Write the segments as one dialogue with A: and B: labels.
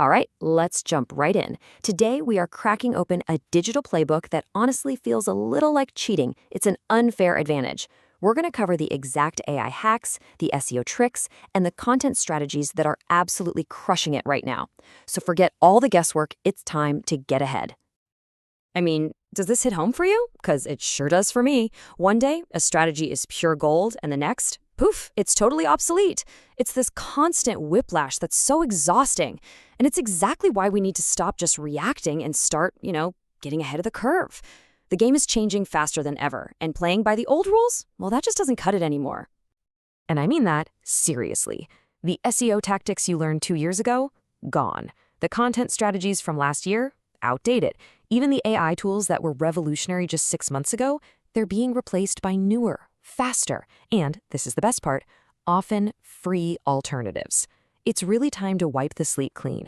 A: All right, let's jump right in. Today, we are cracking open a digital playbook that honestly feels a little like cheating. It's an unfair advantage. We're going to cover the exact AI hacks, the SEO tricks, and the content strategies that are absolutely crushing it right now. So forget all the guesswork, it's time to get ahead. I mean, does this hit home for you? Because it sure does for me. One day, a strategy is pure gold, and the next, poof, it's totally obsolete. It's this constant whiplash that's so exhausting. And it's exactly why we need to stop just reacting and start, getting ahead of the curve. The game is changing faster than ever, and playing by the old rules, well, that just doesn't cut it anymore. And I mean that seriously. The SEO tactics you learned 2 years ago, gone. The content strategies from last year, outdated. Even the AI tools that were revolutionary just 6 months ago, they're being replaced by newer, faster, and, this is the best part, often free alternatives. It's really time to wipe the slate clean.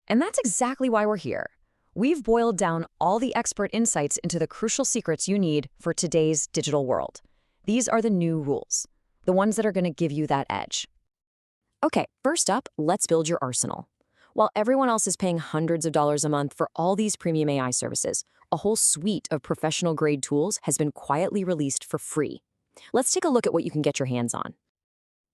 A: And that's exactly why we're here. We've boiled down all the expert insights into the crucial secrets you need for today's digital world. These are the new rules, the ones that are going to give you that edge. Okay, first up, let's build your arsenal. While everyone else is paying hundreds of dollars a month for all these premium AI services, a whole suite of professional-grade tools has been quietly released for free. Let's take a look at what you can get your hands on.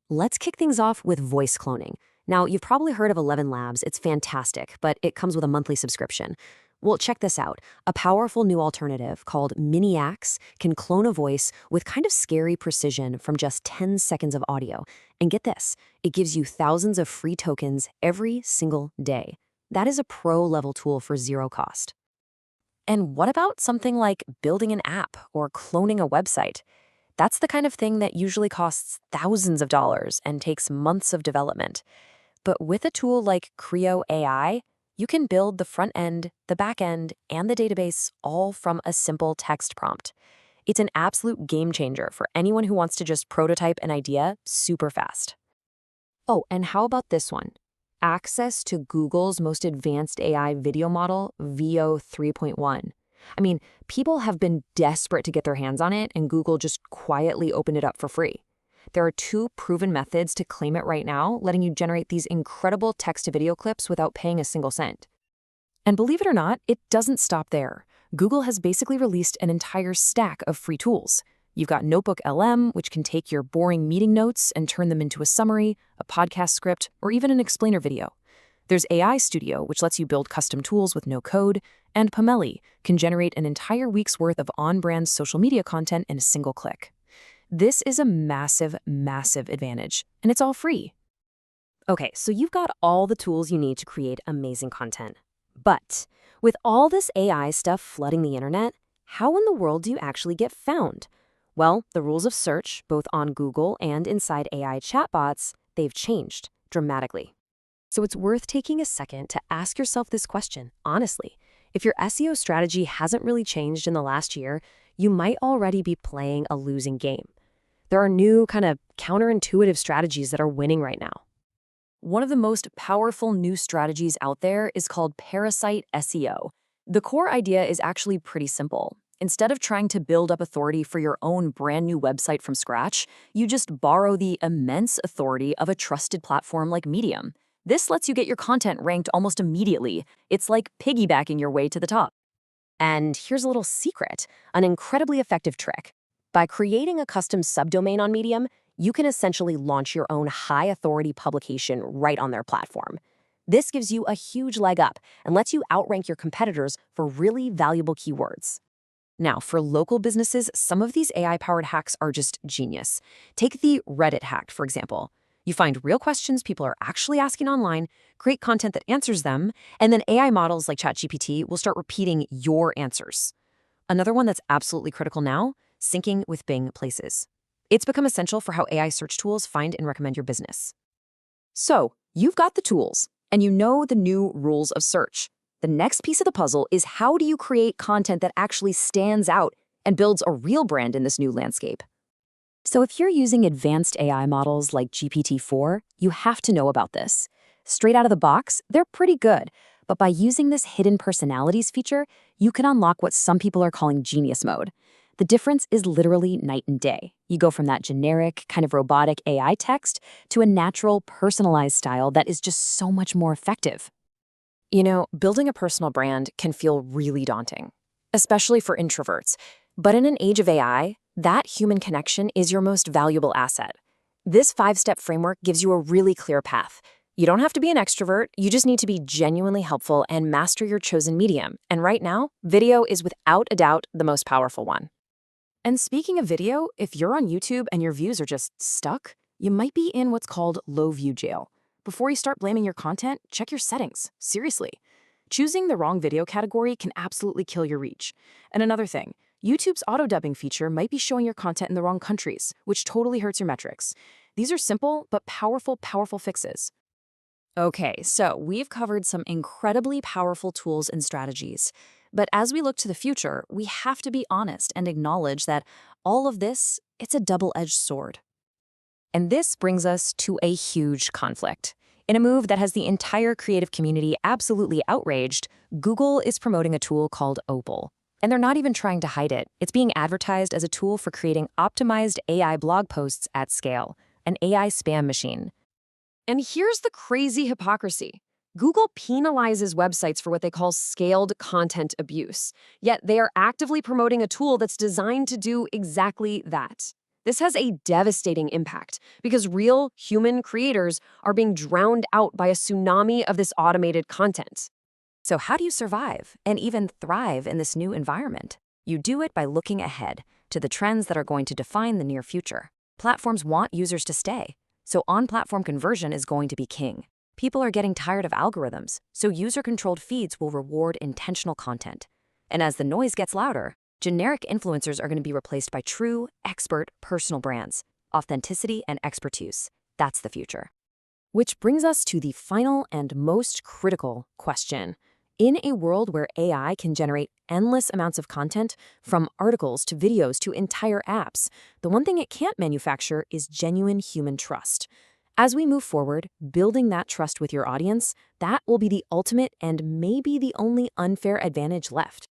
A: Let's kick things off with voice cloning. Now, you've probably heard of 11 Labs. It's fantastic, but it comes with a monthly subscription. Well, check this out. A powerful new alternative called Miniax can clone a voice with kind of scary precision from just 10 seconds of audio. And get this, it gives you thousands of free tokens every single day. That is a pro-level tool for zero cost. And what about something like building an app or cloning a website? That's the kind of thing that usually costs thousands of dollars and takes months of development. But with a tool like Creo AI, you can build the front end, the back end, and the database all from a simple text prompt. It's an absolute game changer for anyone who wants to just prototype an idea super fast. Oh, and how about this one? Access to Google's most advanced AI video model, VO 3.1. I mean, people have been desperate to get their hands on it, and Google just quietly opened it up for free. There are 2 proven methods to claim it right now, letting you generate these incredible text-to-video clips without paying a single cent. And believe it or not, it doesn't stop there. Google has basically released an entire stack of free tools. You've got Notebook LM, which can take your boring meeting notes and turn them into a summary, a podcast script, or even an explainer video. There's AI Studio, which lets you build custom tools with no code, and Pomeli can generate an entire week's worth of on-brand social media content in a single click. This is a massive, massive advantage, and it's all free. Okay, so you've got all the tools you need to create amazing content. But with all this AI stuff flooding the internet, how in the world do you actually get found? Well, the rules of search, both on Google and inside AI chatbots, they've changed dramatically. So it's worth taking a second to ask yourself this question, honestly. If your SEO strategy hasn't really changed in the last year, you might already be playing a losing game. There are new kind of counterintuitive strategies that are winning right now. One of the most powerful new strategies out there is called parasite SEO. The core idea is actually pretty simple. Instead of trying to build up authority for your own brand new website from scratch, you just borrow the immense authority of a trusted platform like Medium. This lets you get your content ranked almost immediately. It's like piggybacking your way to the top. And here's a little secret, an incredibly effective trick. By creating a custom subdomain on Medium, you can essentially launch your own high-authority publication right on their platform. This gives you a huge leg up and lets you outrank your competitors for really valuable keywords. Now, for local businesses, some of these AI-powered hacks are just genius. Take the Reddit hack, for example. You find real questions people are actually asking online, create content that answers them, and then AI models like ChatGPT will start repeating your answers. Another one that's absolutely critical now, syncing with Bing Places. It's become essential for how AI search tools find and recommend your business. So, you've got the tools, and you know the new rules of search. The next piece of the puzzle is how do you create content that actually stands out and builds a real brand in this new landscape? So if you're using advanced AI models like GPT-4, you have to know about this. Straight out of the box, they're pretty good, but by using this hidden personalities feature, you can unlock what some people are calling genius mode. The difference is literally night and day. You go from that generic, kind of robotic AI text to a natural, personalized style that is just so much more effective. Building a personal brand can feel really daunting, especially for introverts. But in an age of AI, that human connection is your most valuable asset. This 5-step framework gives you a really clear path. You don't have to be an extrovert, you just need to be genuinely helpful and master your chosen medium. And right now, video is without a doubt the most powerful one. And speaking of video, if you're on YouTube and your views are just stuck, you might be in what's called low view jail. Before you start blaming your content, check your settings. Seriously. Choosing the wrong video category can absolutely kill your reach. And another thing, YouTube's auto-dubbing feature might be showing your content in the wrong countries, which totally hurts your metrics. These are simple but powerful fixes. Okay, so we've covered some incredibly powerful tools and strategies. But as we look to the future, we have to be honest and acknowledge that all of this, it's a double-edged sword. And this brings us to a huge conflict. In a move that has the entire creative community absolutely outraged, Google is promoting a tool called Opal. And they're not even trying to hide it. It's being advertised as a tool for creating optimized AI blog posts at scale, an AI spam machine. And here's the crazy hypocrisy. Google penalizes websites for what they call scaled content abuse, yet they are actively promoting a tool that's designed to do exactly that. This has a devastating impact because real human creators are being drowned out by a tsunami of this automated content. So how do you survive and even thrive in this new environment? You do it by looking ahead to the trends that are going to define the near future. Platforms want users to stay, so on-platform conversion is going to be king. People are getting tired of algorithms, so user-controlled feeds will reward intentional content. And as the noise gets louder, generic influencers are going to be replaced by true, expert, personal brands. Authenticity and expertise. That's the future. Which brings us to the final and most critical question. In a world where AI can generate endless amounts of content, from articles to videos to entire apps, the one thing it can't manufacture is genuine human trust. As we move forward, building that trust with your audience, that will be the ultimate and maybe the only unfair advantage left.